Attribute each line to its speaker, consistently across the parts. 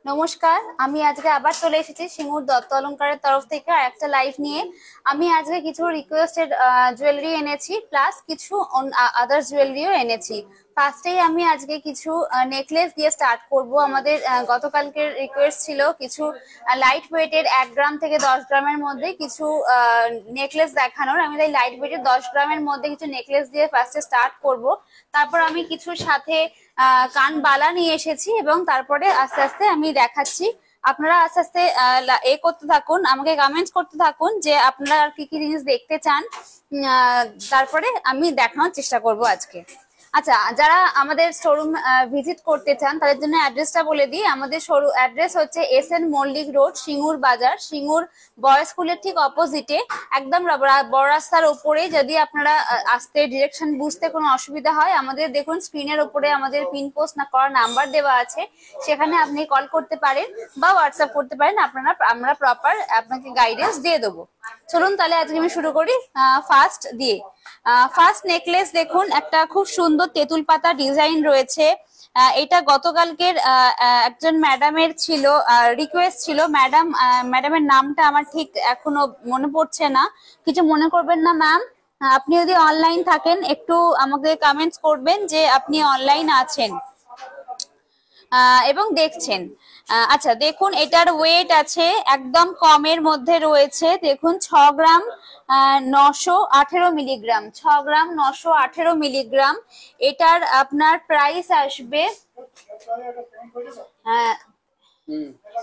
Speaker 1: নমস্কার, আমি আজকে আবার চলে এসেছি সিঙ্গুর দত্ত অলংকারের তরফ থেকে আর একটা লাইভ নিয়ে। আমি আজকে কিছু রিকোয়েস্টেড জুয়েলারি এনেছি, প্লাস কিছু আদার জুয়েলারিও এনেছি। ফার্স্টেই আমি আজকে কিছু নেকলেস দিয়ে স্টার্ট করব। আমাদের গতকালকের রিকোয়েস্ট ছিল কিছু লাইট ওয়েটের 1 গ্রাম থেকে 10 গ্রামের মধ্যে কিছু নেকলেস দেখানোর। আমি তাই লাইট ওয়েটের 10 গ্রামের মধ্যে কিছু নেকলেস দিয়ে ফার্স্টে স্টার্ট করব। তারপর আমি কিছুর সাথে কান বালা নিয়ে এসেছি এবং তারপরে আস্তে আস্তে আমি দেখাচ্ছি। আপনারা আস্তে আস্তে করতে থাকুন, আমাকে কমেন্টস করতে থাকুন যে আপনারা আর কি কি জিনিস দেখতে চান। তারপরে আমি দেখানোর চেষ্টা করব আজকে। আচ্ছা, যারা আমাদের শোরুম ভিজিট করতে চান তাদের জন্য অ্যাড্রেসটা বলে দিই। আমাদের শোরুম অ্যাড্রেস হচ্ছে SN মল্লিক রোড, সিঙ্গুর বাজার, সিঙ্গুর বয়েজ স্কুলের ঠিক অপোজিটে, একদম বড় রাস্তার উপরে। যদি আপনারা আসতে ডিরেকশন বুঝতে কোনো অসুবিধা হয়, আমাদের দেখুন স্ক্রিনের উপরে আমাদের পিন পোস্ট না করা নাম্বার দেওয়া আছে, সেখানে আপনি কল করতে পারেন বা হোয়াটসঅ্যাপ করতে পারেন। আমরা প্রপার আপনাকে গাইডেন্স দিয়ে দেবো। চলুন তাহলে আজকে আমি শুরু করি ফার্স্ট দিয়ে। ফার্স্ট নেকলেস দেখুন, একটা খুব সুন্দর তেঁতুল পাতা ডিজাইন রয়েছে। এটা গতকালকের একজন ম্যাডামের ছিল, রিকোয়েস্ট ছিল। ম্যাডামের নামটা আমার ঠিক এখনো মনে পড়ছে না, কিছু মনে করবেন না ম্যাম। আপনি যদি অনলাইন থাকেন একটু আমাকে কমেন্টস করবেন যে আপনি অনলাইন আছেন এবং দেখছেন। আচ্ছা দেখুন, এটার ওয়েট আছে একদম কমের মধ্যে রয়েছে। দেখুন 6 গ্রাম 918 মিলিগ্রাম, 6 গ্রাম 918 মিলিগ্রাম। এটার আপনার প্রাইস আসবে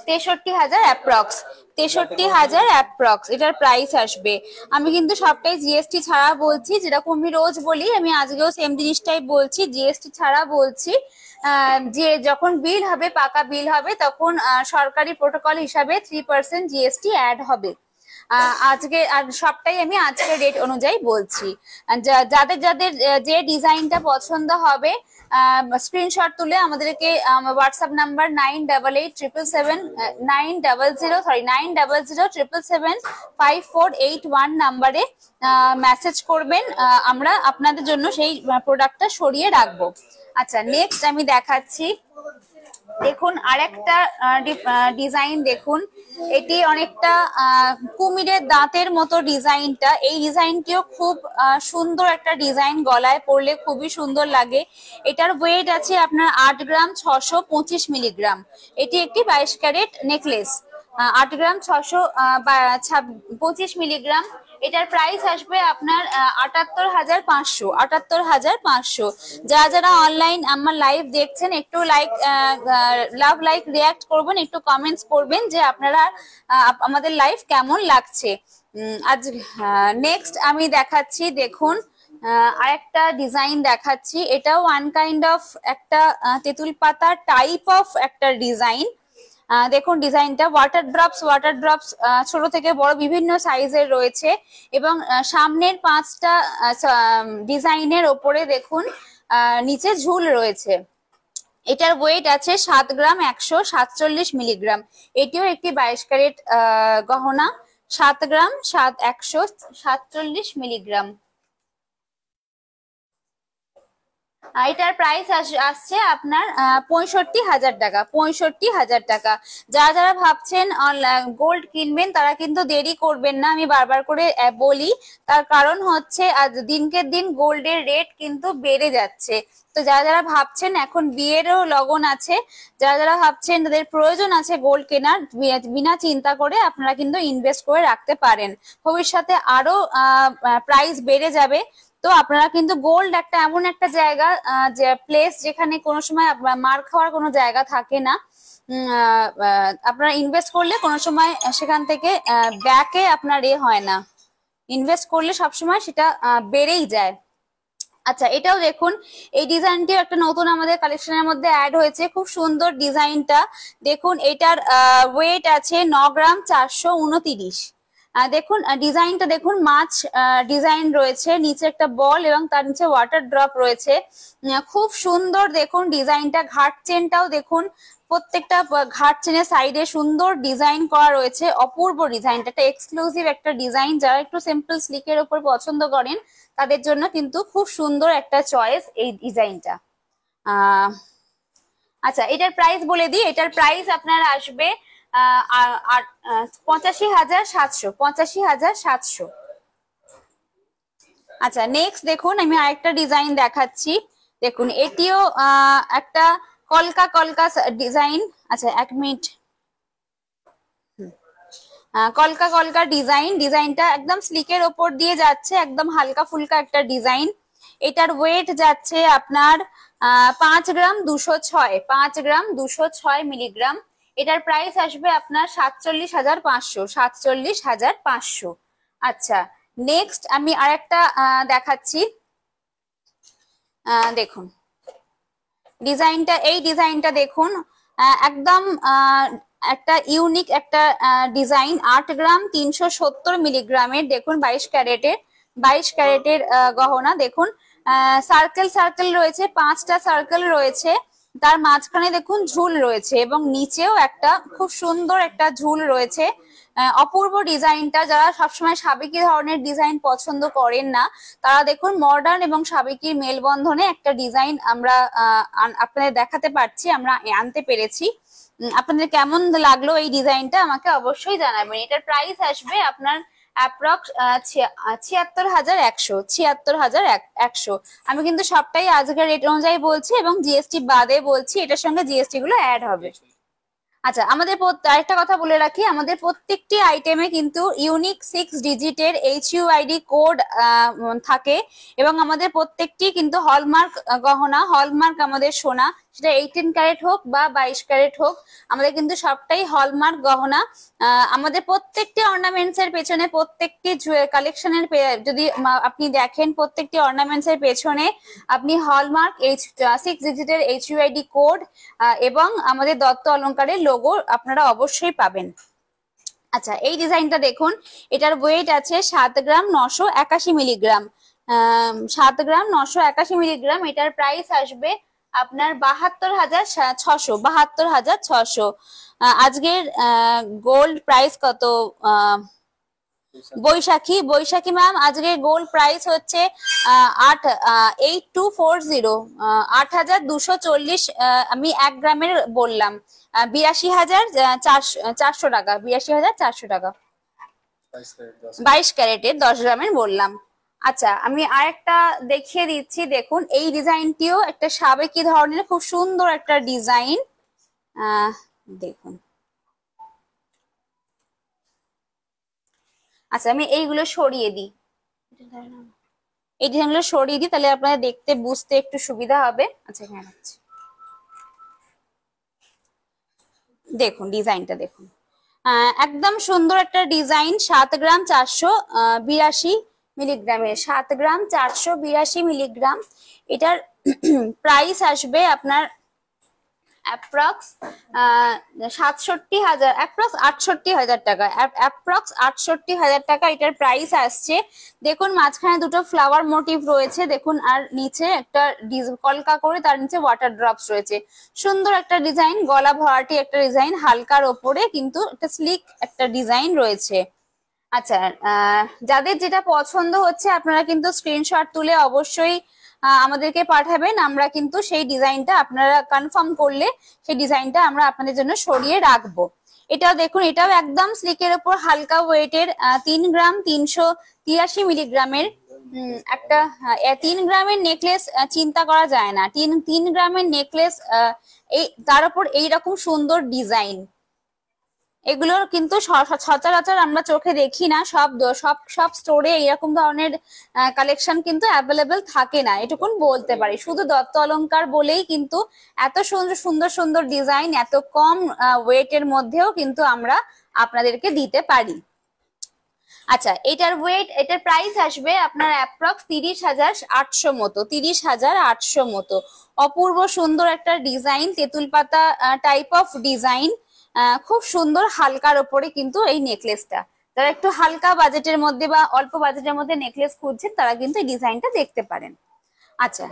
Speaker 1: 63,000 অ্যাপ্রক্স, 63,000 অ্যাপ্রক্স এটার প্রাইস আসবে। আমি কিন্তু সবটাই জিএসটি ছাড়া বলছি, যেরকম আমি রোজ বলি, আমি আজকেও সেম জিনিসটাই বলছি, জিএসটি ছাড়া বলছি। যে যখন বিল হবে, পাকা বিল হবে, তখন সরকারি প্রোটোকল হিসাবে 3% জিএসটি অ্যাড হবে। আজকে আর সবটাই আমি আজকে রেট অনুযায়ী বলছি। যাদের যাদের যে ডিজাইনটা পছন্দ হবে স্ক্রিনশট তুলে আমাদেরকে হোয়াটসঅ্যাপ নাম্বার 900077775481 নাম্বারে মেসেজ করবেন। আমরা আপনাদের জন্য সেই প্রোডাক্টটা সরিয়ে রাখবো। আচ্ছা, নেক্সট আমি দেখাচ্ছি। দেখুন আরেকটা ডিজাইন, দেখুন এটি অনেকটা কুমিরের দাঁতের মতো ডিজাইনটা। এই ডিজাইনটিও খুব সুন্দর একটা ডিজাইন, গলায় পরলে খুবই সুন্দর লাগে। এটার ওয়েট আছে আপনার 8 গ্রাম 625 মিলিগ্রাম। এটি একটি 22 ক্যারেট নেকলেস, 8 গ্রাম 625 মিলিগ্রাম। এটার প্রাইস আসবে আপনার 78,500, 78,500। যারা যারা অনলাইন আমার লাইভ দেখছেন একটু লাভ লাইক রিয়াক্ট করবেন, একটু কমেন্টস করবেন যে আপনারা আমাদের লাইভ কেমন লাগছে। আজ নেক্সট আমি দেখাচ্ছি। দেখুন আরেকটা ডিজাইন দেখাচ্ছি। এটাও ওয়ান কাইন্ড অফ একটা তেঁতুল পাতা টাইপ অফ একটা ডিজাইন। দেখুন ডিজাইনটা ওয়াটার ড্রপস ছোট থেকে বড় বিভিন্ন সাইজের রয়েছে এবং সামনের 5টা ডিজাইনের ওপরে দেখুন নিচে ঝুল রয়েছে। এটার ওয়েট আছে 7 গ্রাম 147 মিলিগ্রাম। এটিও একটি 22 ক্যারেট গহনা, 7 গ্রাম 147 মিলিগ্রাম। এটার প্রাইস আসছে আপনার 65,000 টাকা, 65,000 টাকা। যারা যারা ভাবছেন গোল্ড কিনবেন তারা কিন্তু দেরি করবেন না, আমি বারবার করে বলি। তার কারণ হচ্ছে আজ দিনকে দিন গোল্ডের রেট কিন্তু বেড়ে যাচ্ছে। তো যারা যারা ভাবছেন, এখন বিয়েরও লগন আছে, যারা যারা ভাবছেন তাদের প্রয়োজন আছে গোল্ড কেনার, বিনা চিন্তা করে আপনারা কিন্তু ইনভেস্ট করে রাখতে পারেন। ভবিষ্যতে আরো প্রাইস বেড়ে যাবে। তো আপনারা কিন্তু গোল্ড একটা এমন একটা জায়গা, যে প্লেস যেখানে কোনো সময় মার খাওয়ার কোনো জায়গা থাকে না। আপনারা ইনভেস্ট করলে কোনো সময় সেখান থেকে ব্যাকে আপনার হয় না, ইনভেস্ট করলে সবসময় সেটা বেড়েই যায়। আচ্ছা, এটাও দেখুন, এই ডিজাইনটিও একটা নতুন আমাদের কালেকশনের মধ্যে অ্যাড হয়েছে, খুব সুন্দর ডিজাইনটা। দেখুন এটার ওয়েট আছে 9 গ্রাম 429। দেখুন ডিজাইনটা দেখুন, মাছ ডিজাইন রয়েছে, নিচে একটা বল এবং তার নিচে ওয়াটার ড্রপ রয়েছে, খুব সুন্দর। দেখুন ডিজাইনটা, ঘাট চেনটাও দেখুন, প্রত্যেকটা ঘাট চেনের সাইডে সুন্দর ডিজাইন করা রয়েছে, অপূর্ব ডিজাইনটা, একটা এক্সক্লুসিভ একটা ডিজাইন। যারা একটু সিম্পল স্লিকের উপর পছন্দ করেন তাদের জন্য কিন্তু খুব সুন্দর একটা চয়েস এই ডিজাইনটা। আচ্ছা, এটার প্রাইস বলে দিই। এটার প্রাইস আপনার আসবে 85,700, 85,700। আচ্ছা, নেক্সট দেখুন আমি আরেকটা ডিজাইন দেখাচ্ছি। দেখুন এটিও একটা কলকা কলকা ডিজাইন। আচ্ছা, এক মিনিট। কলকা কলকা ডিজাইনটা একদম স্লিকের ওপর দিয়ে যাচ্ছে, একদম হালকা ফুলকা একটা ডিজাইন। এটার ওয়েট যাচ্ছে আপনার 5 গ্রাম 206, 5 গ্রাম 206 মিলিগ্রাম। এটার প্রাইস আসবে আপনার 47,500, 47,500। আচ্ছা, নেক্সট আমি আরেকটা দেখাচ্ছি। দেখুন ডিজাইনটা, এই ডিজাইনটা দেখুন একদম একটা ইউনিক একটা ডিজাইন। 8 গ্রাম 370 মিলিগ্রামের, দেখুন 22 ক্যারেটের গহনা। দেখুন সার্কেল সার্কেল রয়েছে, 5টা সার্কেল রয়েছে, তার মাঝখানে দেখুন ঝুল রয়েছে এবং নিচেও একটা খুব সুন্দর একটা ঝুল রয়েছে। অপূর্ব ডিজাইনটা। যারা সবসময় সাবেকি ধরনের ডিজাইন পছন্দ করেন না, তারা দেখুন মডার্ন এবং সাবেকির মেলবন্ধনে একটা ডিজাইন আমরা আপনাদের দেখাতে পারছি, আমরা আনতে পেরেছি। আপনাদের কেমন লাগলো এই ডিজাইনটা আমাকে অবশ্যই জানাবেন। এটার প্রাইস আসবে আপনার অ্যাপ্রক্স 76,100, 76,100। আমি কিন্তু সবটাই আজকের রেট অনুযায়ী বলছি এবং জিএসটি বাদে বলছি, এটার সঙ্গে জিএসটি গুলো অ্যাড হবে। আচ্ছা, আমাদের আরেকটা কথা বলে রাখি, আমাদের প্রত্যেকটি আইটেমে কিন্তু ইউনিক 6 ডিজিটের HUID কোড থাকে এবং আমাদের প্রত্যেকটি কিন্তু হলমার্ক গহনা, হলমার্ক আমাদের সোনা, সেটা 18 ক্যারেট হোক বা 22 ক্যারেট হোক, আমাদের কিন্তু সবটাই হলমার্ক গহনা। আমাদের প্রত্যেকটি অর্নামেন্টস এর পেছনে, প্রত্যেকটি কালেকশনের যদি আপনি দেখেন, প্রত্যেকটি অর্নামেন্টস এর পেছনে আপনি হলমার্ক 6 ডিজিটের HUID কোড এবং আমাদের দত্ত অলংকারের লোগো আপনারা অবশ্যই পাবেন। আচ্ছা, এই ডিজাইনটা দেখুন, এটার ওয়েট আছে 7 গ্রাম 981 মিলিগ্রাম, 7 গ্রাম 981 মিলিগ্রাম। এটার প্রাইস আসবে আপনার 72,600, 72,600। আজকের গোল্ড প্রাইস কত? বৈশাখী ম্যাম, আজকের গোল্ড প্রাইস হচ্ছে 8240, 8,240। আমি 1 গ্রামের বললাম 82,400 টাকা, 82,400 টাকা। 22 ক্যারেটের 10 গ্রামের বললাম। আচ্ছা, আমি আরেকটা দেখিয়ে দিচ্ছি। দেখুন এই ডিজাইনটিও একটা সাবেকি ধরনের খুব সুন্দর একটা ডিজাইন। দেখুন, আচ্ছা আমি এইগুলো সরিয়ে দিই, এই ডিজাইনগুলো সরিয়ে দিই, তাহলে আপনাদের দেখতে বুঝতে একটু সুবিধা হবে। আচ্ছা, এখানে রাখছি। দেখুন ডিজাইনটা দেখুন, একদম সুন্দর একটা ডিজাইন। 7 গ্রাম 482 মিলিগ্রামের, 7 গ্রাম 482 মিলিগ্রাম। এটার প্রাইস আসবে আপনার অ্যাপ্রক্স 67,000, অ্যাপ্রক্স 68,000 টাকা, অ্যাপ্রক্স 68,000 টাকা এটার প্রাইস আসছে। দেখুন মাঝখানে দুটো ফ্লাওয়ার মোটিভ রয়েছে, দেখুন, আর নিচে একটা কলকা করে তার নিচে ওয়াটার ড্রপস রয়েছে। সুন্দর একটা ডিজাইন, গলা ভরাটি একটা ডিজাইন, হালকার ওপরে কিন্তু একটা স্লিক একটা ডিজাইন রয়েছে। আচ্ছা, যাদের যেটা পছন্দ হচ্ছে আপনারা কিন্তু স্ক্রিনশট তুলে অবশ্যই আমাদেরকে পাঠাবেন। আমরা কিন্তু সেই ডিজাইনটা আপনারা কনফার্ম করলে সেই ডিজাইনটা আমরা আপনাদের জন্য সরিয়ে রাখবো। এটাও দেখুন, এটাও একদম স্লিকের উপর হালকা ওয়েটের, 3 গ্রাম 383 মিলিগ্রামের একটা 3 গ্রামের নেকলেস চিন্তা করা যায় না। 3 গ্রামের নেকলেস, এই তার উপর এইরকম সুন্দর ডিজাইন, এগুলোর কিন্তু সচরাচর আমরা চোখে দেখি না। সব স্টোরে এরকম ধরনের কালেকশন কিন্তু অ্যাভেলেবেল থাকে না, এটুকুন বলতে পারি। শুধু দত্ত অলংকার বলেই কিন্তু এত সুন্দর সুন্দর ডিজাইন এত কম ওয়েটের মধ্যেও কিন্তু আমরা আপনাদেরকে দিতে পারি। আচ্ছা, এটার প্রাইস আসবে আপনার অ্যাপ্রক্স 30,800 মতো, 30,800 মতো। অপূর্ব সুন্দর একটা ডিজাইন, তেঁতুল পাতা টাইপ অফ ডিজাইন, খুব সুন্দর হালকার ওপরে কিন্তু এই নেকলেসটা। যারা একটু হালকা বাজেটের মধ্যে বা অল্প বাজেটের মধ্যে নেকলেস খুঁজছেন তারা কিন্তু এই ডিজাইনটা দেখতে পারেন। আচ্ছা,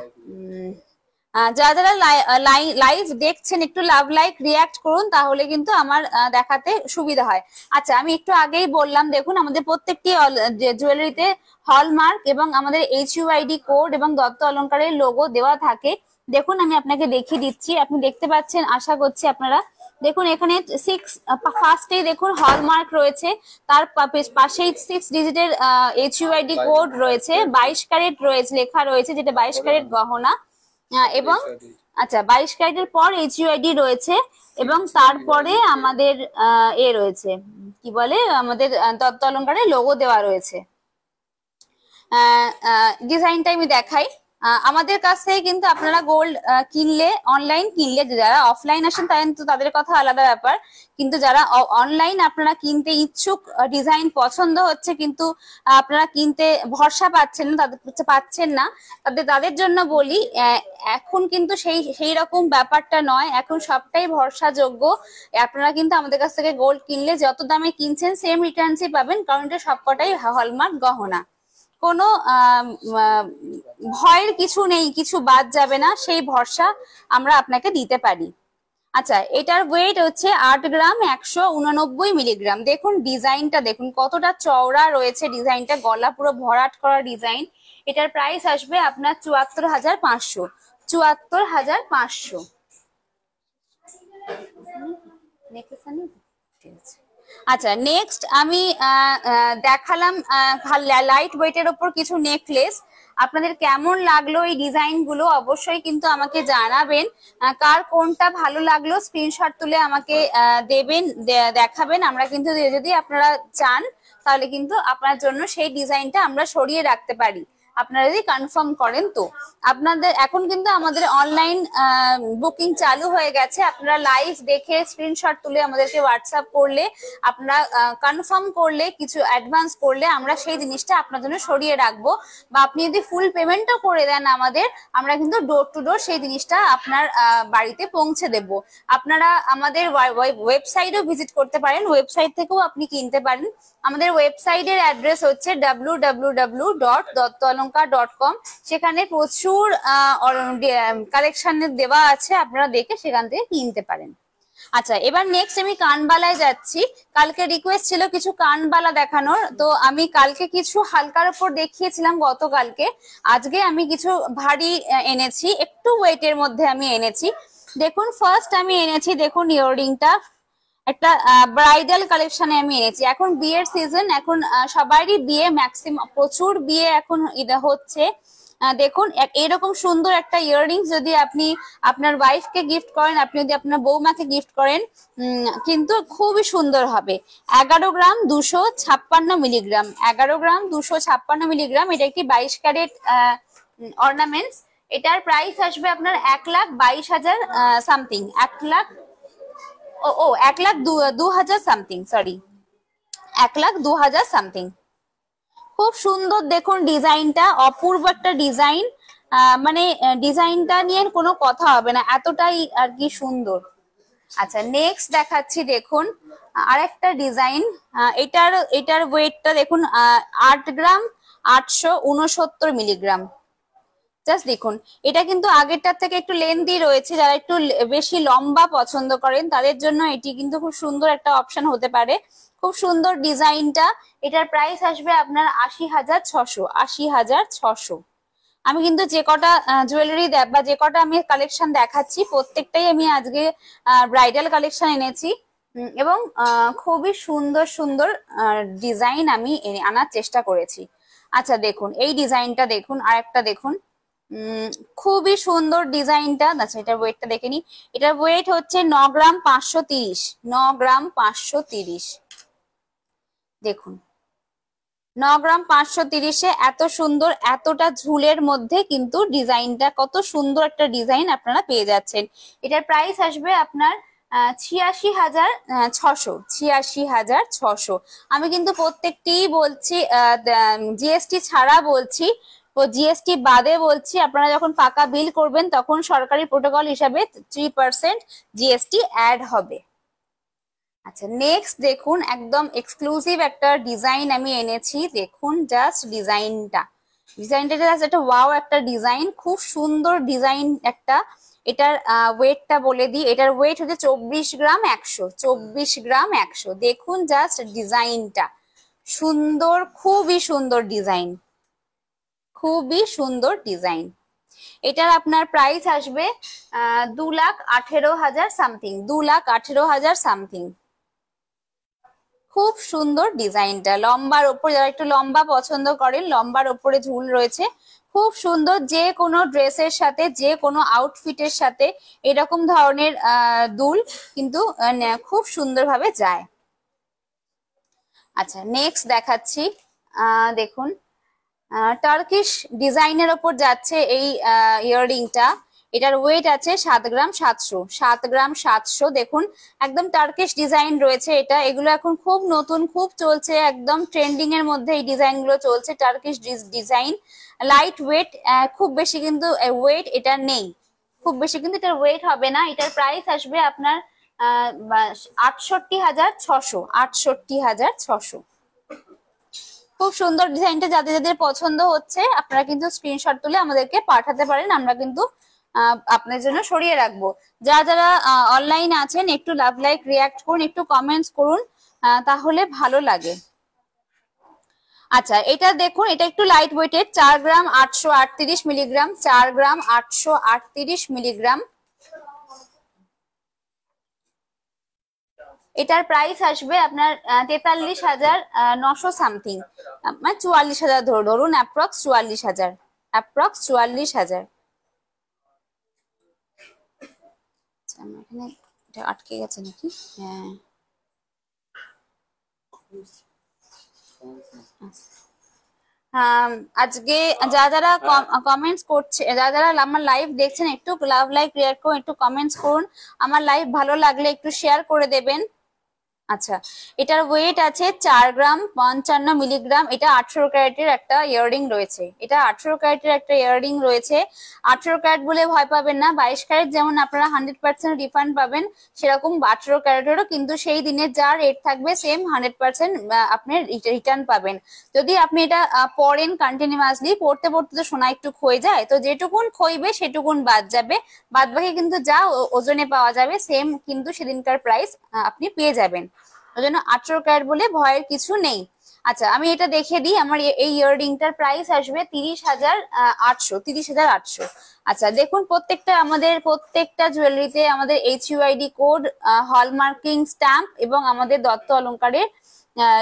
Speaker 1: যারা যারা লাইভ দেখছেন একটু লাভ লাইক রিয়াক্ট করুন, তাহলে কিন্তু আমার দেখাতে সুবিধা হয়। আচ্ছা, আমি একটু আগেই বললাম, দেখুন আমাদের প্রত্যেকটি জুয়েলারিতে হলমার্ক এবং আমাদের HUID কোড এবং দত্ত অলংকারের লোগো দেওয়া থাকে। দেখুন আমি আপনাকে দেখিয়ে দিচ্ছি, আপনি দেখতে পাচ্ছেন আশা করছি আপনারা। দেখুন এখানে ফার্স্টেই দেখুন হলমার্ক রয়েছে, তার পাশেই 6 ডিজিটের HUID কোড রয়েছে, 22 ক্যারেট রয়েছে, লেখা রয়েছে, যেটা 22 ক্যারেট গহনা। এবং আচ্ছা 22 ক্যারেটের পর HUID রয়েছে, এবং তারপরে আমাদের রয়েছে কি বলে, আমাদের দত্ত অলংকারের লোগো দেওয়া রয়েছে। ডিজাইনটা আমি দেখাই। আমাদের কাছ থেকে কিন্তু আপনারা গোল্ড কিনলে, অনলাইন কিনলে, যারা অফলাইন আসেন তাদের কথা আলাদা ব্যাপার, কিন্তু যারা অনলাইন আপনারা কিনতে ইচ্ছুক, ডিজাইন পছন্দ হচ্ছে কিন্তু আপনারা কিনতে ভরসা পাচ্ছেন না, তাদের জন্য বলি, এখন কিন্তু সেই রকম ব্যাপারটা নয়, এখন সবটাই ভরসাযোগ্য। আপনারা কিন্তু আমাদের কাছ থেকে গোল্ড কিনলে যত দামে কিনছেন সেম রিটার্নসই পাবেন, কারণ এটা সবকটাই হলমার্ক গহনা। কোনো ভয়ের কিছু নেই, কিছু বাদ যাবে না, সেই ভরসা আমরা আপনাকে দিতে পারি। আচ্ছা, এটার ওয়েট হচ্ছে 8 গ্রাম 189 মিলিগ্রাম। দেখুন ডিজাইনটা দেখুন কতটা চওড়া রয়েছে, ডিজাইনটা গলা পুরো ভরাট করা ডিজাইন। এটার প্রাইস আসবে আপনার 74,500। 74,500। আচ্ছা, নেক্সট আমি দেখালাম লাইট ওয়েটের ওপর কিছু নেকলেস। আপনাদের কেমন লাগলো এই ডিজাইন গুলো অবশ্যই কিন্তু আমাকে জানাবেন। কার কোনটা ভালো লাগলো স্ক্রিনশট তুলে আমাকে দেবেন, দেখাবেন। আমরা কিন্তু যদি আপনারা চান তাহলে কিন্তু আপনার জন্য সেই ডিজাইনটা আমরা সরিয়ে রাখতে পারি, আপনারা যদি কনফার্ম করেন। তো আপনাদের এখন কিন্তু আমাদের অনলাইন বুকিং চালু হয়ে গেছে। আপনারা লাইভ দেখে স্ক্রিনশট তুলে আমাদেরকে হোয়াটসঅ্যাপ করলে, আপনারা কনফার্ম করলে, কিছু অ্যাডভান্স করলে আমরা সেই জিনিসটা আপনার জন্য সরিয়ে রাখবো। বা আপনি যদি ফুল পেমেন্টও করে দেন আমাদের, আমরা কিন্তু ডোর টু ডোর সেই জিনিসটা আপনার বাড়িতে পৌঁছে দেব। আপনারা আমাদের ওয়েবসাইটও ভিজিট করতে পারেন, ওয়েবসাইট থেকেও আপনি কিনতে পারেন। আমাদের ওয়েবসাইটের অ্যাড্রেস হচ্ছে www.dottoalongkar.com। সেখানে প্রচুর কালেকশন দেওয়া আছে, আপনারা দেখে সেখান থেকে কিনতে পারেন। আচ্ছা, এবার নেক্সট আমি কানবালায় যাচ্ছি। কালকে রিকোয়েস্ট ছিল কিছু কানবালা দেখানোর, তো আমি কালকে কিছু হালকার উপর দেখিয়েছিলাম গতকালকে। আজকে আমি কিছু ভারী এনেছি, একটু ওয়েটের মধ্যে আমি এনেছি। দেখুন ফার্স্ট আমি এনেছি, দেখুন ইয়াররিংটা একটা ব্রাইডাল কালেকশনে আমি এনেছি। এখন বিয়ের সিজন, এখন সবারই বিয়ে, ম্যাক্সিমাম প্রচুর বিয়ে এখন এটা হচ্ছে। দেখুন এরকম সুন্দর একটা ইয়াররিংস যদি আপনি আপনার ওয়াইফকে গিফট করেন, আপনি যদি আপনার বৌমাকে গিফট করেন, কিন্তু খুবই সুন্দর হবে। 11 গ্রাম 256 মিলিগ্রাম, 11 গ্রাম 256 মিলিগ্রাম। এটা একটি 22 ক্যারেট অর্নামেন্টস। এটার প্রাইস আসবে আপনার 1,22,000 সামথিং, 1,02,000 সামথিং, সরি 1,02,000 সামথিং। খুব সুন্দর দেখুন ডিজাইনটা, অপূর্ব একটা ডিজাইন, মানে ডিজাইনটা নিয়ে কোনো কথা হবে না, এতটাই আর কি সুন্দর। আচ্ছা, নেক্সট দেখাচ্ছি, দেখুন আরেকটা ডিজাইন। এটার ওয়েটটা দেখুন 8 গ্রাম 869 মিলিগ্রাম। জাস্ট দেখুন, এটা কিন্তু আগেরটার থেকে একটু লেন্দি রয়েছে, যারা একটু বেশি লম্বা পছন্দ করেন তাদের জন্য এটি কিন্তু খুব সুন্দর একটা অপশন হতে পারে। খুব সুন্দর ডিজাইনটা। এটার প্রাইস আসবে আপনার 80,600, 80,600। আমি কিন্তু যে কটা জুয়েলারি বা যে কটা আমি কালেকশন দেখাচ্ছি প্রত্যেকটাই আমি আজকে ব্রাইডাল কালেকশন এনেছি, এবং খুবই সুন্দর সুন্দর ডিজাইন আমি আনার চেষ্টা করেছি। আচ্ছা দেখুন এই ডিজাইনটা দেখুন, আরেকটা দেখুন, খুবই সুন্দর ডিজাইনটা। আচ্ছা, এটার ওয়েটটা দেখে নি। এটার ওয়েট হচ্ছে 9 গ্রাম 530, 9 গ্রাম 530। দেখুন 9 গ্রাম 530-এ এত সুন্দর, এতটা ঝুলের মধ্যে কিন্তু ডিজাইনটা, কত সুন্দর একটা ডিজাইন আপনারা পেয়ে যাচ্ছেন। এটার প্রাইস আসবে আপনার 86,600, 86,600। আমি কিন্তু প্রত্যেকটি বলছি জিএসটি ছাড়া বলছি, ও জিএসটি বাদে বলছি। আপনারা যখন পাকা বিল করবেন তখন সরকারি প্রোটোকল হিসাবে 3% জিএসটি অ্যাড হবে। আচ্ছা, নেক্সট দেখুন একদম এক্সক্লুসিভ একটা ডিজাইন আমি এনেছি। দেখুন জাস্ট ডিজাইনটা জাস্ট একটা ওয়াও একটা ডিজাইন, খুব সুন্দর ডিজাইন একটা। এটার ওয়েটটা বলে দিই, এটার ওয়েট হচ্ছে 24 গ্রাম 100, 24 গ্রাম 100। দেখুন জাস্ট ডিজাইনটা সুন্দর, খুবই সুন্দর ডিজাইন, খুবই সুন্দর ডিজাইন। এটার আপনার প্রাইস আসবে 2,18,000 সামথিং, 2,18,000 সামথিং। খুব সুন্দর ডিজাইনটা, লম্বার ওপরে যারা একটু লম্বা পছন্দ করেন, লম্বার ওপরে ঝুল রয়েছে, খুব সুন্দর। যে কোনো ড্রেসের সাথে, যে কোনো আউটফিটের সাথে এরকম ধরনের দুল কিন্তু খুব সুন্দরভাবে যায়। আচ্ছা, নেক্সট দেখাচ্ছি। দেখুন, টার্কিশ ডিজাইনের ওপর যাচ্ছে এই ইয়াররিংটা। এটার ওয়েট আছে 7 গ্রাম 700, 7 গ্রাম 700। দেখুন, একদম টার্কিশ ডিজাইন রয়েছে এটা। এগুলো এখন খুব নতুন, খুব চলছে, একদম ট্রেন্ডিং এর মধ্যে এই ডিজাইন গুলো চলছে, টার্কিশ ডিজাইন। লাইট ওয়েট, খুব বেশি কিন্তু ওয়েট এটা নেই, খুব বেশি কিন্তু এটার ওয়েট হবে না। এটার প্রাইস আসবে আপনার 68,600, 68,600। খুব সুন্দর ডিজাইনটা, যাদের যাদের পছন্দ হচ্ছে আপনারা কিন্তু স্ক্রিনশট তুলে আমাদেরকে পাঠাতে পারেন, আমরা কিন্তু আপনার জন্য সরিয়ে রাখবো। যারা যারা অনলাইন আছেন একটু লাভ লাইক রিয়াক্ট করুন, একটু কমেন্টস করুন, তাহলে ভালো লাগে। আচ্ছা, এটা দেখুন, এটা একটু লাইট ওয়েটের, 4 গ্রাম 838 মিলিগ্রাম, 4 গ্রাম 838 মিলিগ্রাম। এটার প্রাইস আসবে আপনার 43,900 সামথিং, মানে 44,000 ধরুন, অ্যাপ্রক্স 44,000, অ্যাপ্রক্স 44,000। এখানে এটা আটকে গেছে নাকি? হ্যাঁ, আজকে যারা যারা কমেন্টস করছে, যারা যারা আমার লাইভ দেখছেন একটু লাভ লাইক রিয়াক্ট করুন, একটু কমেন্টস করুন। আমার লাইভ ভালো লাগলে একটু শেয়ার করে দেবেন। আচ্ছা, এটার ওয়েট আছে 4 গ্রাম 55 মিলিগ্রাম। এটা 18 ক্যারেটের একটা ইয়াররিং রয়েছে, এটা 18 ক্যারেটের একটা ইয়াররিং রয়েছে। 18 ক্যারেট বলে ভয় পাবেন না, 22 ক্যারেট যেমন আপনারা 100% রিফান্ড পাবেন, সেরকম 18 ক্যারেটেরও কিন্তু সেই দিনের যা রেট থাকবে সেম 100% আপনি রিটার্ন পাবেন। যদি আপনি এটা পরেন কন্টিনিউয়াসলি, পড়তে পড়তে তো সোনা একটু ক্ষয়ে যায়, তো যেটুকুন ক্ষইবে সেটুকুন বাদ যাবে, বাদ বাকি কিন্তু যা ওজনে পাওয়া যাবে সেম কিন্তু সেদিনকার প্রাইস আপনি পেয়ে যাবেন। ওই জন্য 18 ক্যারেট বলে ভয়ের কিছু নেই। আচ্ছা, আমি এটা দেখিয়ে দিই। আমার এই ইয়াররিংটার প্রাইস আসবে 30,800, 30,800। আচ্ছা, দেখুন, প্রত্যেকটা জুয়েলারিতে আমাদের HUID কোড, হলমার্কিং স্ট্যাম্প এবং আমাদের দত্ত অলংকারের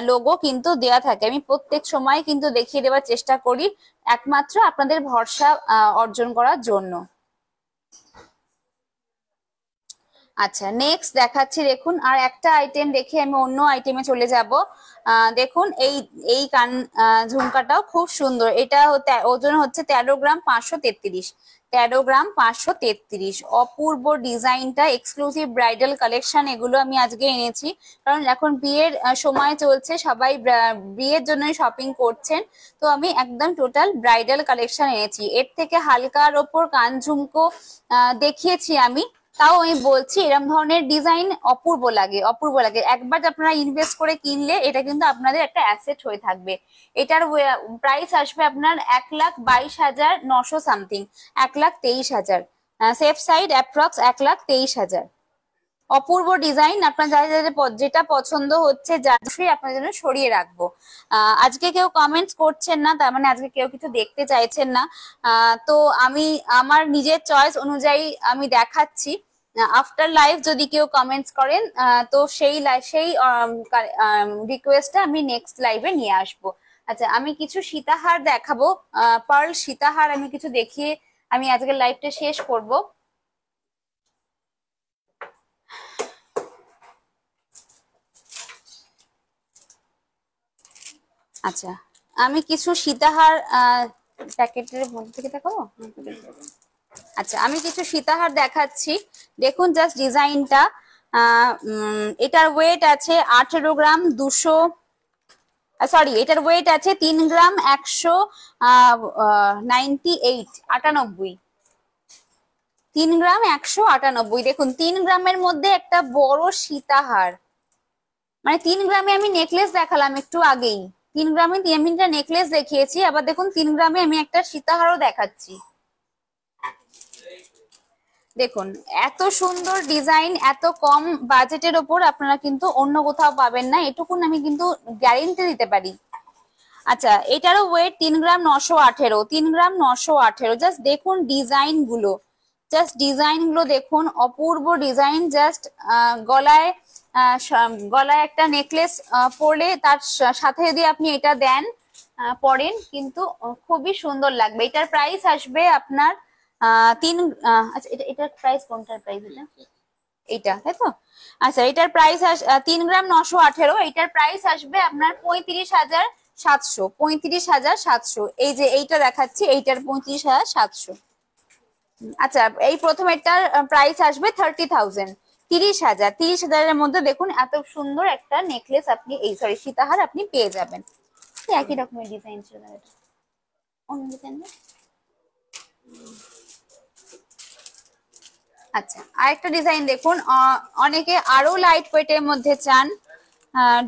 Speaker 1: লোগো কিন্তু দেয়া থাকে। আমি প্রত্যেক সময় কিন্তু দেখিয়ে দেওয়ার চেষ্টা করি, একমাত্র আপনাদের ভরসা অর্জন করার জন্য। আচ্ছা, নেক্সট দেখাচ্ছি। দেখুন, আর একটা আইটেম দেখে আমি অন্য আইটেমে চলে যাব। দেখুন, এই কান ঝুমকাটাও খুব সুন্দর। এটা ওজন হচ্ছে 13 গ্রাম 533, 13 গ্রাম 533। অপূর্ব ডিজাইনটা, এক্সক্লুসিভ ব্রাইডাল কালেকশন এগুলো আমি আজকে এনেছি, কারণ এখন বিয়ের সময় চলছে, সবাই বিয়ের জন্যই শপিং করছেন, তো আমি একদম টোটাল ব্রাইডাল কালেকশন এনেছি। এর থেকে হালকার ওপর কান ঝুমকো দেখিয়েছি আমি, তাও আমি বলছি এরকম ধরনের ডিজাইন অপূর্ব লাগে, অপূর্ব লাগে। একবার আপনারা ইনভেস্ট করে কিনলে এটা কিন্তু আপনাদের একটা অ্যাসেট হয়ে থাকবে। এটার প্রাইস আসবে আপনার 1,22,900 সামথিং, 1,23,000, সেফ সাইড অ্যাপ্রক্স 1,23,000। অপূর্ব ডিজাইন, আপনার যেটা পছন্দ হচ্ছে অবশ্যই আপনার জন্য সরিয়ে রাখবো। আজকে কেউ কমেন্টস করছেন না, তার মানে আজকে কেউ কিছু দেখতে চাইছেন না। তো আমি আমার নিজের চয়েস অনুযায়ী আমি দেখাচ্ছি। আফটার লাইভ যদি কেউ কমেন্টস করেন তো সেই রিকোয়েস্টটা আমি নেক্সট লাইভে নিয়ে আসবো। আচ্ছা, আমি কিছু সীতাহার দেখাবো, পার্ল সীতাহার আমি কিছু দেখিয়ে আমি আজকের লাইভটা শেষ করব। আচ্ছা, আমি কিছু সীতাহার প্যাকেটের মধ্যে থেকে দেখাবো। আচ্ছা, আমি কিছু সীতাহার দেখাচ্ছি। দেখুন জাস্ট ডিজাইনটা। এটার ওয়েট আছে 18 গ্রাম 200, সরি, এটার ওয়েট আছে 3 গ্রাম 198, 98, 3 গ্রাম 198। দেখুন, 3 গ্রামের মধ্যে একটা বড় সীতাহার, মানে 3 গ্রামে আমি নেকলেস দেখালাম একটু আগেই, 3 গ্রামে আমি একটা নেকলেস দেখিয়েছি, আবার দেখুন 3 গ্রামে আমি একটা সীতাহারও দেখাচ্ছি। দেখুন, এত সুন্দর ডিজাইন এত কম বাজেটের ওপর আপনারা কিন্তু অন্য কোথাও পাবেন না, এটুকুন আমি কিন্তু গ্যারেন্টি দিতে পারি। আচ্ছা, এটারও ওয়েট 3 গ্রাম 918, 3 গ্রাম 918। জাস্ট দেখুন ডিজাইন গুলো দেখুন, অপূর্ব ডিজাইন। জাস্ট গলায় গলায় একটা নেকলেস পরলে তার সাথে যদি আপনি এটা দেন পরেন, কিন্তু খুবই সুন্দর লাগবে। এটার প্রাইস আসবে আপনার আচ্ছা, এটার প্রাইস, কোনটার প্রাইস এটা তাই তো? আচ্ছা, এটার প্রাইস 3 গ্রাম 918, এটার প্রাইস আসবে আপনার 35,700, 35,700। এই যে এইটা দেখাচ্ছি, এইটার 35,700। আচ্ছা, এই প্রথমেরটার প্রাইস আসবে 30,000, 30,000। 30,000-এর মধ্যে দেখুন এত সুন্দর একটা নেকলেস আপনি, সীতাহার আপনি পেয়ে যাবেন। একই রকমের ডিজাইন ছিল এটা, অন্য ডিজাইন। আচ্ছা, আরেকটা ডিজাইন দেখুন, অনেকে আরো লাইট ওয়েটের মধ্যে চান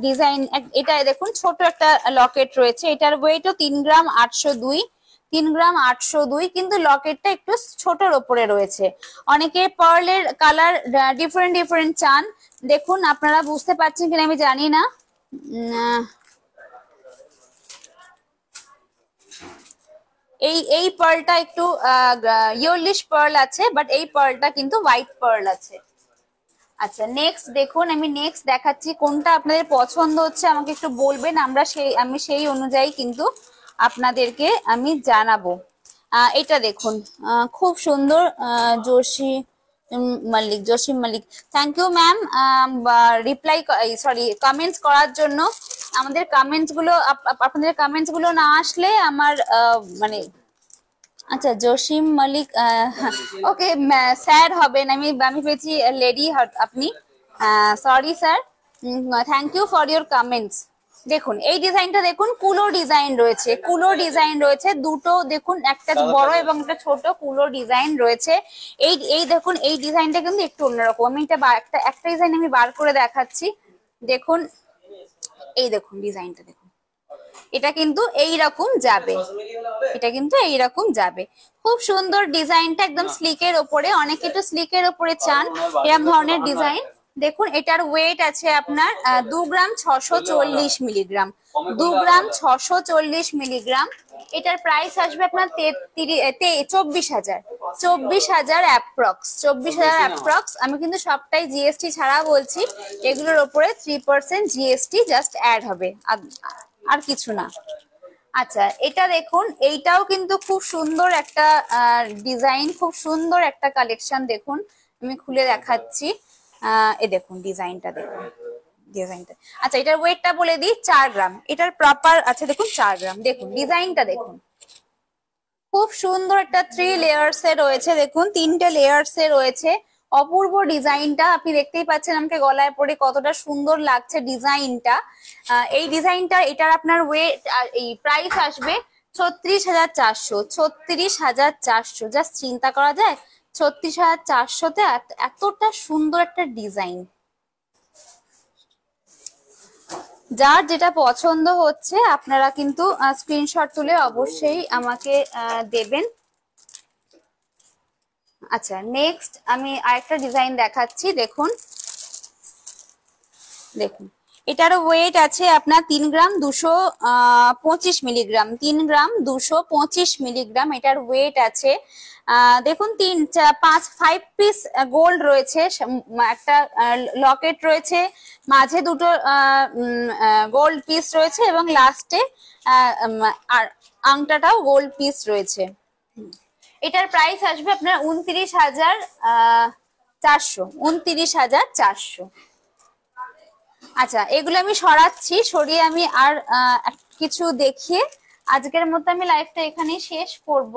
Speaker 1: ডিজাইন। এটা দেখুন, ছোট একটা লকেট রয়েছে, এটার ওয়েটও 3 গ্রাম 802, 3 গ্রাম 802, কিন্তু লকেটটা একটু ছোটর ওপরে রয়েছে। অনেকে পার্লের কালার ডিফারেন্ট চান। দেখুন, আপনারা বুঝতে পারছেন কিনা আমি জানি না। এই পার্লটা একটু ইয়েলোইশ পার্ল আছে, বাট এই পার্লটা কিন্তু হোয়াইট পার্ল আছে। আচ্ছা, নেক্সট দেখুন, আমি নেক্সট দেখাচ্ছি। কোনটা আপনাদের পছন্দ হচ্ছে আমাকে একটু বলবেন, আমি সেই অনুযায়ী কিন্তু আপনাদেরকে আমি জানাবো। এটা দেখুন, খুব সুন্দর। জসিম মালিক, থ্যাংক ইউ ম্যাম কমেন্টস করার জন্য। আমাদের কমেন্টস গুলো, আপনাদের কমেন্টস গুলো না আসলে আমার মানে, আচ্ছা জসিম মালিক, ওকে স্যার হবেন, আমি পেয়েছি লেডি আপনি। Sorry sir, thank you for your comments. দেখুন এই ডিজাইনটা দেখুন, কুলো ডিজাইন রয়েছে দুটো। দেখুন, একটা বড় এবং একটা ছোট কুলো ডিজাইন রয়েছে। এই দেখুন, এই ডিজাইনটা কিন্তু একটু অন্যরকম। আমি একটা ডিজাইন আমি বার করে দেখাচ্ছি। দেখুন, এই দেখুন ডিজাইনটা দেখুন, এটা কিন্তু এইরকম যাবে, খুব সুন্দর ডিজাইনটা, একদম স্লিকের ওপরে। অনেকে একটু স্লিকের ওপরে চান এরকম ধরনের ডিজাইন। দেখুন, এটার ওয়েট আছে আপনার 2 গ্রাম 640 মিলিগ্রাম, 2 গ্রাম 640 মিলিগ্রাম। এটার প্রাইস আসবে আপনার 24,000, 24,000 অ্যাপ্রক্স। আমি কিন্তু সবটাই জিএসটি ছাড়া বলছি, এগুলোর ওপরে 3% জিএসটি জাস্ট অ্যাড হবে, আর কিছু না। আচ্ছা, এটা দেখুন, এইটাও কিন্তু খুব সুন্দর একটা ডিজাইন, খুব সুন্দর একটা কালেকশন। দেখুন, আমি খুলে দেখাচ্ছি। এই দেখুন ডিজাইনটা দেখুন, আচ্ছা, এটার ওয়েটটা বলে দিই, 4 গ্রাম। এটার প্রপার, আচ্ছা দেখুন 4 গ্রাম। দেখুন ডিজাইনটা দেখুন, খুব সুন্দর একটা 3 লেয়ার্স এ রয়েছে। দেখুন 3টে লেয়ার্স এ রয়েছে, অপূর্ব ডিজাইনটা। আপনি দেখতেই পাচ্ছেন আমাকে গলায় পরে কতটা সুন্দর লাগছে ডিজাইনটা। এই ডিজাইনটা, এটার আপনার ওয়েট, এই প্রাইস আসবে 36,400, 36,400। জাস্ট চিন্তা করা যায়, 36,400-তে এতটা সুন্দর একটা ডিজাইন। যার যেটা পছন্দ হচ্ছে আপনারা কিন্তু স্ক্রিনশট তুলে অবশ্যই আমাকে দেবেন। আচ্ছা, নেক্সট আমি আরেকটা ডিজাইন দেখাচ্ছি। দেখুন এটারও ওয়েট আছে আপনার 3 গ্রাম 225 মিলিগ্রাম, 3 গ্রাম 225 মিলিগ্রাম এটার ওয়েট আছে। দেখুন 5 পিস গোল্ড রয়েছে, একটা লকেট রয়েছে, মাঝে দুটো গোল্ড পিস রয়েছে, এবং লাস্টে আর আংটাটাও গোল্ড পিস রয়েছে। এটার প্রাইস আসবে আপনার 29,400, 29,400। আচ্ছা, এগুলো আমি সরিয়ে আমি আর কিছু দেখিয়ে আজকের মতো আমি লাইভটা এখানেই শেষ করব।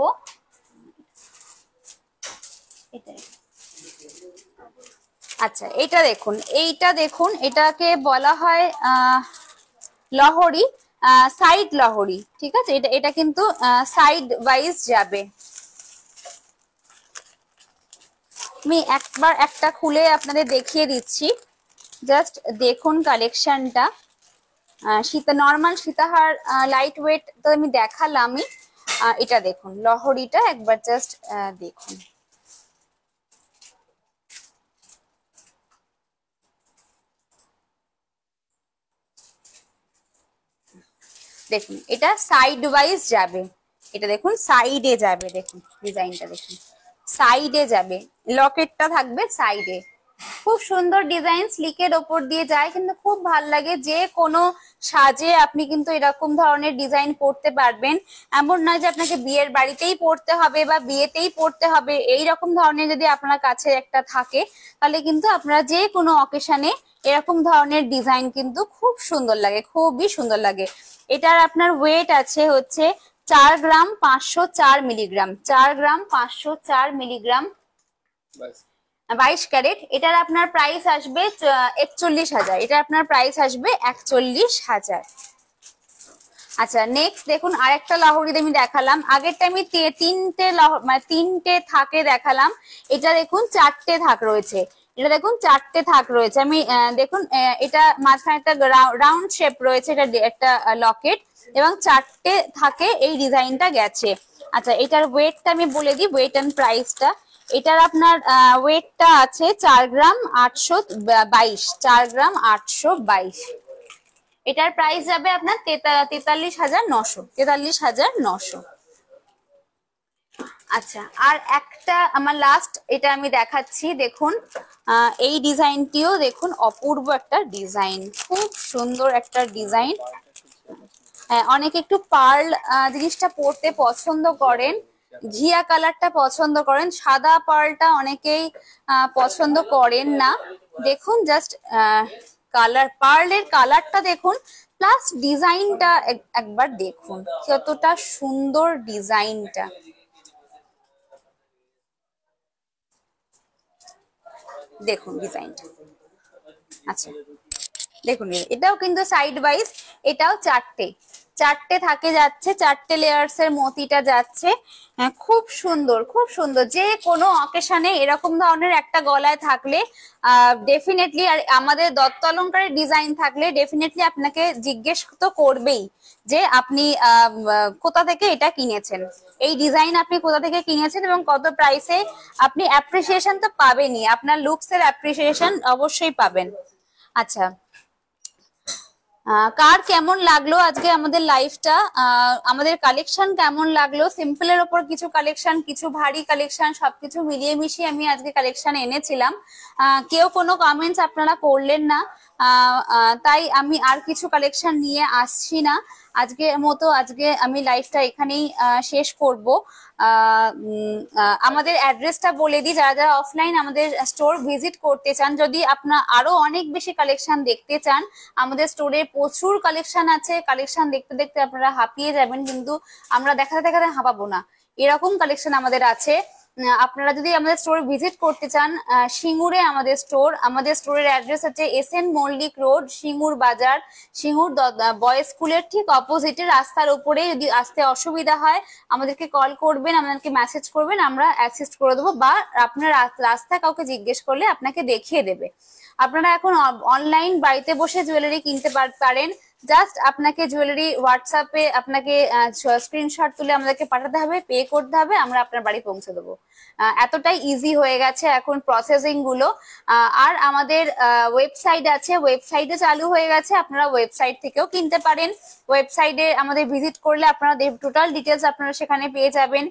Speaker 1: আচ্ছা, এইটা দেখুন, এটাকে বলা হয় লহরি, সাইড লহরি, ঠিক আছে? এটা কিন্তু সাইড ওয়াইজ যাবে। আমি একবার একটা খুলে আপনাদের দেখিয়ে দিচ্ছি, জাস্ট দেখুন কালেকশনটা। নর্মাল সীতাহার লাইট ওয়েট তো আমি দেখালামই, এটা দেখুন লহরিটা একবার জাস্ট দেখুন। দেখুন এটা সাইড ওয়াইজ যাবে, এটা দেখুন সাইডে যাবে, দেখুন ডিজাইনটা দেখুন সাইডে যাবে, লকেটটা থাকবে সাইডে। খুব সুন্দর ডিজাইন, স্লিকের ওপর দিয়ে যায়, কিন্তু খুব ভাল লাগে। যে কোনো সাজে আপনি কিন্তু এরকম ধরনের ডিজাইন পরতে পারবেন। এমন নয় যে আপনাকে বিয়ের বাড়িতেই পরতে হবে বা বিয়েতেই পরতে হবে, এই রকম ধরনের যদি আপনার কাছে একটা থাকে তাহলে কিন্তু আপনারা যে কোনো অকেশনে এরকম ধরনের ডিজাইন কিন্তু খুব সুন্দর লাগে, খুবই সুন্দর লাগে। এটার আপনার ওয়েট আছে হচ্ছে 4 গ্রাম 504 মিলিগ্রাম, 4 গ্রাম 504 মিলিগ্রাম, 22 ক্যারেট। এটার আপনার প্রাইস আসবে 41,000, এটা আপনার প্রাইস আসবে 41,000। আচ্ছা নেক্সট দেখুন আরেকটা লাহোরি আমি দেখালাম, আগেরটা আমি তিনটে মানে তিনটে থাকে দেখালাম, এটা দেখুন 4টে থাক রয়েছে, এটা দেখুন 4টে থাক রয়েছে। আমি দেখুন এটা মাঝখানে একটা রাউন্ড শেপ রয়েছে, এটা একটা লকেট এবং 4টে থাকে এই ডিজাইনটা গেছে। আচ্ছা এটার ওয়েটটা আমি বলে দিই, ওয়েট এন্ড প্রাইসটা। এটার আপনার ওয়েটটা আছে 4 গ্রাম 822, 4 গ্রাম 822। এটার প্রাইস যাবে আপনার 43,900, 43,900। আচ্ছা আর একটা আমার লাস্ট এটা আমি দেখাচ্ছি, দেখুন এই ডিজাইনটিও দেখুন অপূর্ব একটা ডিজাইন, খুব সুন্দর একটা ডিজাইন। অনেকে একটু পার্ল জিনিসটা পরতে পছন্দ করেন, ঘিয়া কালারটা পছন্দ করেন, সাদা পার্লটা অনেকেই পছন্দ করেন না। দেখুন জাস্ট কালার, পার্লের কালারটা দেখুন, প্লাস ডিজাইনটা একবার দেখুন কতটা সুন্দর ডিজাইনটা। দেখুন ডিজাইনটা, আচ্ছা দেখুন এটাও কিন্তু সাইড ওয়াইজ, এটাও 4টে থাকে যাচ্ছে, 4টে লেয়ার্স এর মতিটা যাচ্ছে। খুব সুন্দর, খুব সুন্দর। যে কোনো অকেশনে এরকম ধরনের একটা গলায় থাকলে ডেফিনেটলি, আর আমাদের দত্ত অলংকারের ডিজাইন থাকলে ডেফিনেটলি আপনাকে জিজ্ঞেস তো করবেই যে আপনি কোথা থেকে এটা কিনেছেন, এই ডিজাইন আপনি কোথা থেকে কিনেছেন এবং কত প্রাইসে। আপনি অ্যাপ্রিসিয়েশন তো পাবেনই, আপনার লুকস এর অ্যাপ্রিসিয়েশন অবশ্যই পাবেন। আচ্ছা কার কেমন লাগলো আজকে আমাদের লাইভটা, আমাদের কালেকশন কেমন লাগলো, সিম্পলের ওপর কিছু কালেকশন, কিছু ভারী কালেকশন, সবকিছু মিলিয়ে মিশিয়ে আমি আজকে কালেকশন এনেছিলাম। কেউ কোনো কমেন্টস আপনারা করলেন না, তাই আমি আর কিছু কালেকশন নিয়ে আসছি না আজকের মতো। আজকে আমি লাইভটা এখানেই শেষ করব। আমাদের অ্যাড্রেসটা বলে দিই, যারা যারা অফলাইন আমাদের স্টোর ভিজিট করতে চান, যদি আপনার আরো অনেক বেশি কালেকশন দেখতে চান, আমাদের স্টোরে প্রচুর কালেকশন আছে, কালেকশন দেখতে দেখতে আপনারা হাঁপিয়ে যাবেন, কিন্তু আমরা দেখাতে দেখাতে হাঁপাবো না, এরকম কালেকশন আমাদের আছে। আপনারা যদি আমাদের স্টোর ভিজিট করতে চান, সিঙ্গুরে আমাদের স্টোর, আমাদের স্টোরের অ্যাড্রেস হচ্ছে SN মল্লিক রোড, সিঙ্গুর বাজার, সিঙ্গুর বয়েজ স্কুলের ঠিক অপোজিটে, রাস্তার উপরে। যদি আসতে অসুবিধা হয় আমাদেরকে কল করবেন, আমাদেরকে মেসেজ করবেন, আমরা অ্যাসিস্ট করে দেবো, বা আপনার রাস্তায় কাউকে জিজ্ঞেস করলে আপনাকে দেখিয়ে দেবে। আপনারা এখন অনলাইন বাড়িতে বসে জুয়েলারি কিনতে পারেন। জাস্ট আপনাকে জুয়েলারি হোয়াটসঅ্যাপে আপনাকে স্ক্রিনশট তুলে আমাদেরকে পাঠাতে হবে, পে করতে হবে, আমরা আপনার বাড়ি পৌঁছে দেবো। এতটাই ইজি হয়ে গেছে এখন প্রসেসিং গুলো। আর আমাদের ওয়েবসাইট আছে, ওয়েবসাইটে চালু হয়ে গেছে, আপনারা ওয়েবসাইট থেকেও কিনতে পারেন। ওয়েবসাইটে আমাদের ভিজিট করলে আপনারা টোটাল ডিটেলস আপনারা সেখানে পেয়ে যাবেন।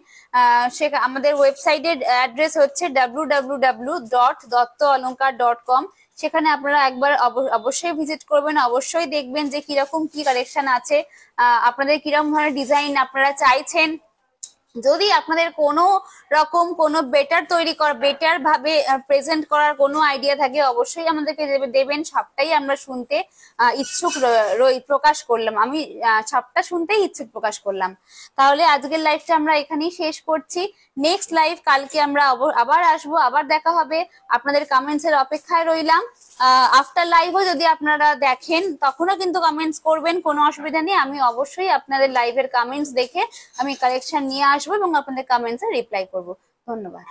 Speaker 1: আমাদের ওয়েবসাইটের অ্যাড্রেস হচ্ছে www.dottoalongkar.com। সেখানে আপনারা একবার অবশ্যই ভিজিট করবেন, অবশ্যই দেখবেন যে কিরকম কি কালেকশন আছে, আপনাদের কিরকম ধরনের ডিজাইন আপনারা চাইছেন। যদি আপনাদের কোনো রকম কোনো বেটার ভাবে প্রেজেন্ট করার কোনো আইডিয়া থাকে, অবশ্যই আমাদেরকে দেবেন। সবটাই আমরা শুনতে ইচ্ছুক প্রকাশ করলাম, আমি সবটা শুনতেই ইচ্ছুক প্রকাশ করলাম। তাহলে আজকের লাইভটা আমরা এখানেই শেষ করছি। নেক্সট লাইভ কালকে আমরা আবার আসবো, আবার দেখা হবে। আপনাদের কমেন্টস এর অপেক্ষায় রইলাম। আফটার লাইভও যদি আপনারা দেখেন তখনও কিন্তু কমেন্টস করবেন, কোনো অসুবিধা নেই। আমি অবশ্যই আপনাদের লাইভের কমেন্টস দেখে আমি কালেকশন নিয়ে আসবো এবং আপনাদের কমেন্টস এ রিপ্লাই করবো। ধন্যবাদ।